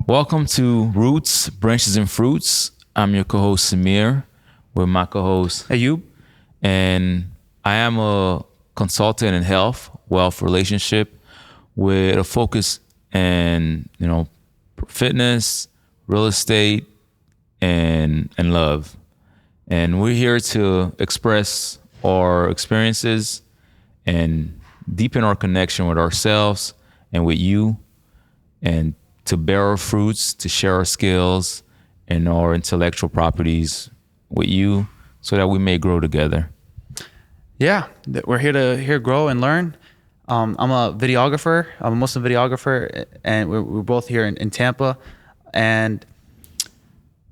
Welcome to Roots, Branches, and Fruits. I'm your co-host Samir with my co-host Ayoub. And I am a consultant in health, wealth, relationship with a focus in, fitness, real estate, and love. And we're here to express our experiences and deepen our connection with ourselves and with you, and to bear our fruits, to share our skills and our intellectual properties with you so that we may grow together. Yeah, we're here to grow and learn. I'm a videographer. I'm a Muslim videographer, and we're both here in Tampa. And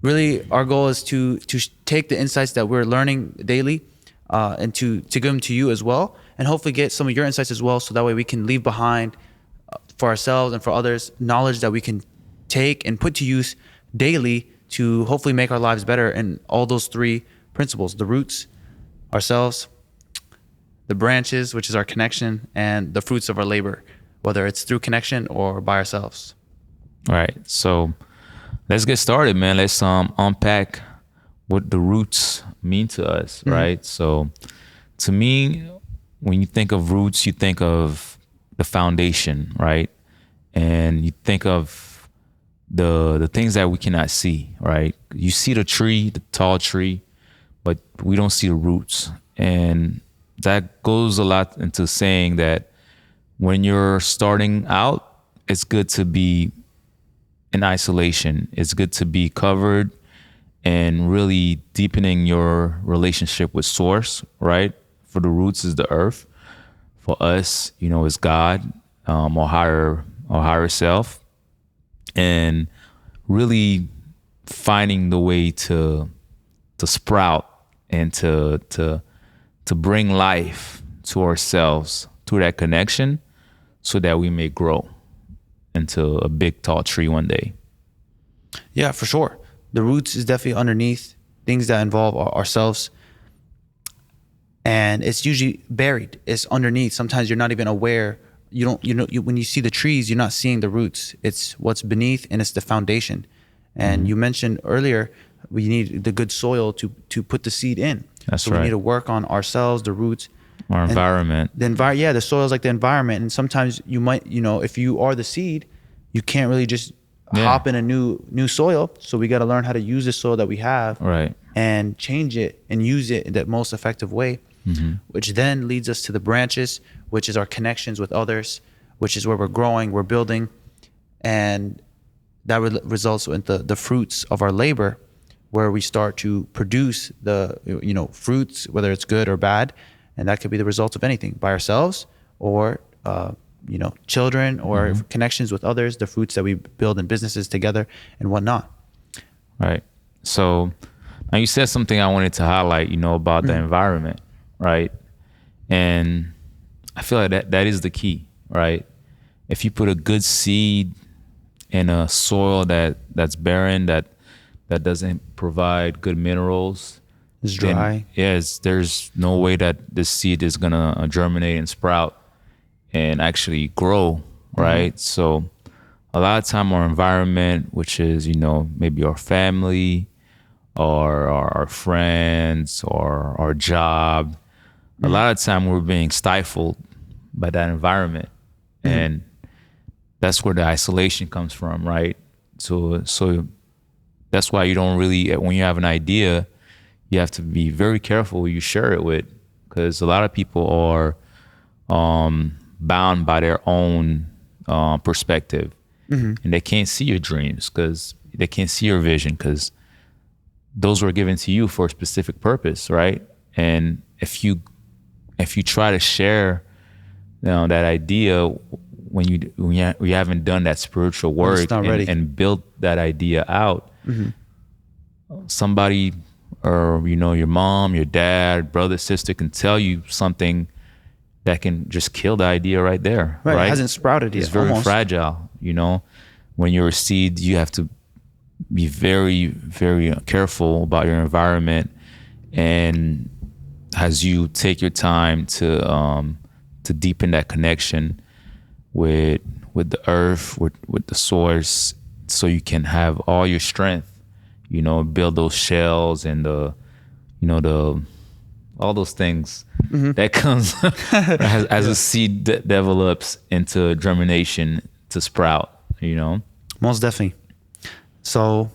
really, our goal is to take the insights that we're learning daily and to give them to you as well, and hopefully get some of your insights as well, so that way we can leave behind for ourselves and for others knowledge that we can take and put to use daily to hopefully make our lives better in all those three principles: the roots, ourselves, the branches, which is our connection, and the fruits of our labor, whether it's through connection or by ourselves. All right, so let's get started, man. Let's unpack what the roots mean to us, right? So to me, when you think of roots, you think of the foundation, right? And you think of the things that we cannot see, right? You see the tree, the tall tree, but we don't see the roots. And that goes a lot into saying that when you're starting out, it's good to be in isolation. It's good to be covered and really deepening your relationship with source, right? For the roots is the earth. For us, is God, or higher self, and really finding the way to sprout and to bring life to ourselves through that connection, so that we may grow into a big tall tree one day. Yeah, for sure. The roots is definitely underneath things that involve ourselves. And it's usually buried. It's underneath. Sometimes you're not even aware. When you see the trees, you're not seeing the roots. It's what's beneath, and it's the foundation. And you mentioned earlier, we need the good soil to put the seed in. That's right. We need to work on ourselves, the roots, our environment. The soil is like the environment. And sometimes you might, if you are the seed, you can't really just hop in a new soil. So we got to learn how to use the soil that we have, right, and change it and use it in the most effective way. Which then leads us to the branches, which is our connections with others, which is where we're growing, we're building, and that results in the fruits of our labor, where we start to produce the fruits, whether it's good or bad, and that could be the result of anything, by ourselves or children or connections with others, the fruits that we build in businesses together and whatnot. Right. So now you said something I wanted to highlight, about the environment. Right. And I feel like that is the key, right? If you put a good seed in a soil that's barren, that doesn't provide good minerals, it's dry. There's no way that this seed is gonna germinate and sprout and actually grow, right? So a lot of time our environment, which is, maybe our family or our friends or our job, a lot of time we're being stifled by that environment. And that's where the isolation comes from, right? So that's why you don't really, when you have an idea, you have to be very careful who you share it with, because a lot of people are bound by their own perspective, and they can't see your dreams, because they can't see your vision, because those were given to you for a specific purpose, right? And if you try to share that idea when you haven't done that spiritual work and build that idea out, somebody, or your mom, your dad, brother, sister can tell you something that can just kill the idea right there. Right. It hasn't sprouted yet. It's very fragile. When you're a seed, you have to be very, very careful about your environment, and as you take your time to deepen that connection with the earth, with the source, so you can have all your strength, build those shells and the all those things that comes as a seed develops into germination to sprout, Most definitely. So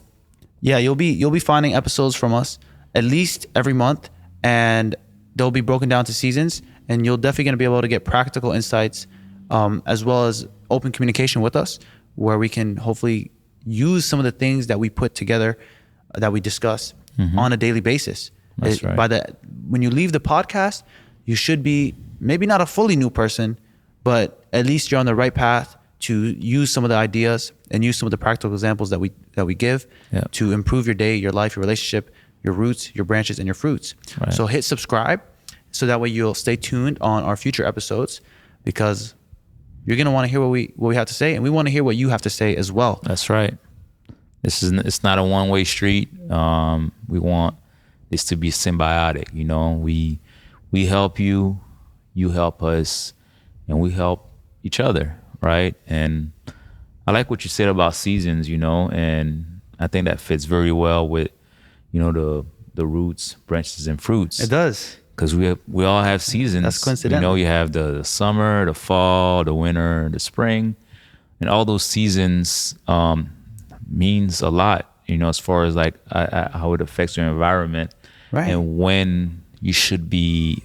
yeah, you'll be finding episodes from us at least every month, and they'll be broken down to seasons, and you'll definitely going to be able to get practical insights, as well as open communication with us, where we can hopefully use some of the things that we put together, that we discuss on a daily basis. That's right. When you leave the podcast, you should be maybe not a fully new person, but at least you're on the right path to use some of the ideas and use some of the practical examples that we give to improve your day, your life, your relationship, your roots, your branches, and your fruits. Right. So hit subscribe so that way you'll stay tuned on our future episodes, because you're gonna want to hear what we have to say, and we want to hear what you have to say as well. That's right. It's not a one-way street. We want this to be symbiotic. We help you, you help us, and we help each other, right? And I like what you said about seasons, and I think that fits very well with, the roots, branches, and fruits. It does. Because we all have seasons. That's coincidental. You have the summer, the fall, the winter, the spring, and all those seasons means a lot, as far as like how it affects your environment, right? And when you should be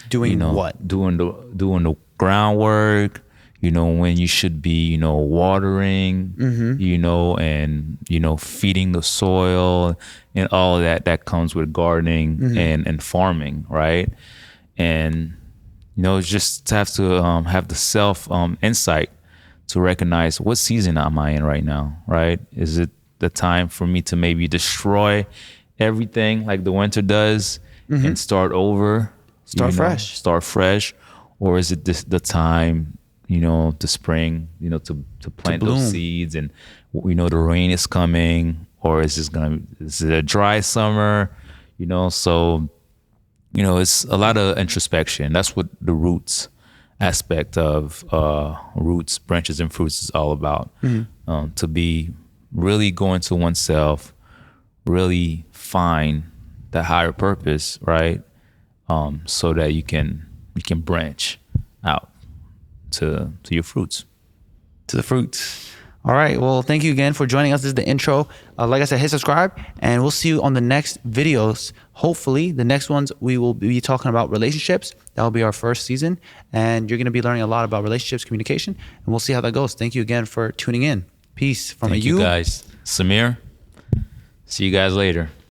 doing what? Doing the groundwork, when you should be, watering, and, feeding the soil and all of that comes with gardening and farming, right? And, it's just to have the self insight to recognize what season am I in right now, right? Is it the time for me to maybe destroy everything like the winter does and start over? Start fresh. Or is it the time, to spring, to plant those seeds, and the rain is coming? Or is it a dry summer? So it's a lot of introspection. That's what the roots aspect of roots, branches, and fruits is all about. To be really going to oneself, really find the higher purpose, right? So that you can branch out to your fruits. To the fruits. All right. Well, thank you again for joining us. This is the intro. Like I said, hit subscribe, and we'll see you on the next videos. Hopefully, the next ones we will be talking about relationships. That will be our first season, and you're going to be learning a lot about relationships, communication, and we'll see how that goes. Thank you again for tuning in. Peace from Ayoub. Thank you guys. Samir, see you guys later.